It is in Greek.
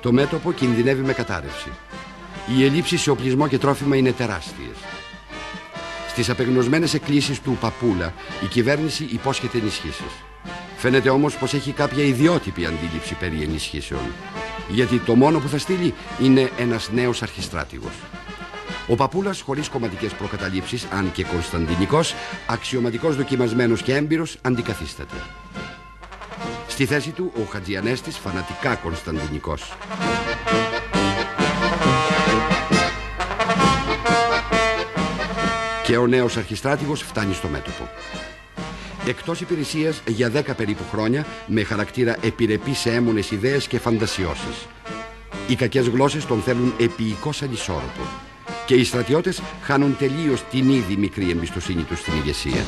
Το μέτωπο κινδυνεύει με κατάρρευση. Οι ελλείψεις σε οπλισμό και τρόφιμα είναι τεράστιες. Στις απεγνωσμένες εκκλήσεις του Παπούλα η κυβέρνηση υπόσχεται ενισχύσεις. Φαίνεται όμως πως έχει κάποια ιδιότυπη αντίληψη περί ενισχύσεων. Γιατί το μόνο που θα στείλει είναι ένας νέος αρχιστράτηγος. Ο Παπούλας, χωρίς κομματικές προκαταλήψεις, αν και κωνσταντινικός, αξιωματικός, δοκιμασμένος και έμπειρος, αντικαθίσταται. Στη θέση του ο Χατζιανέστης, φανατικά κωνσταντινικός. Και ο νέος αρχιστράτηγος φτάνει στο μέτωπο. Εκτός υπηρεσίας για 10 περίπου χρόνια, με χαρακτήρα επιρρεπή σε έμμονες ιδέες και φαντασιώσεις. Οι κακές γλώσσες τον θέλουν επίοικος ανισόρροπο. Και οι στρατιώτες χάνουν τελείως την ήδη μικρή εμπιστοσύνη τους στην ηγεσία.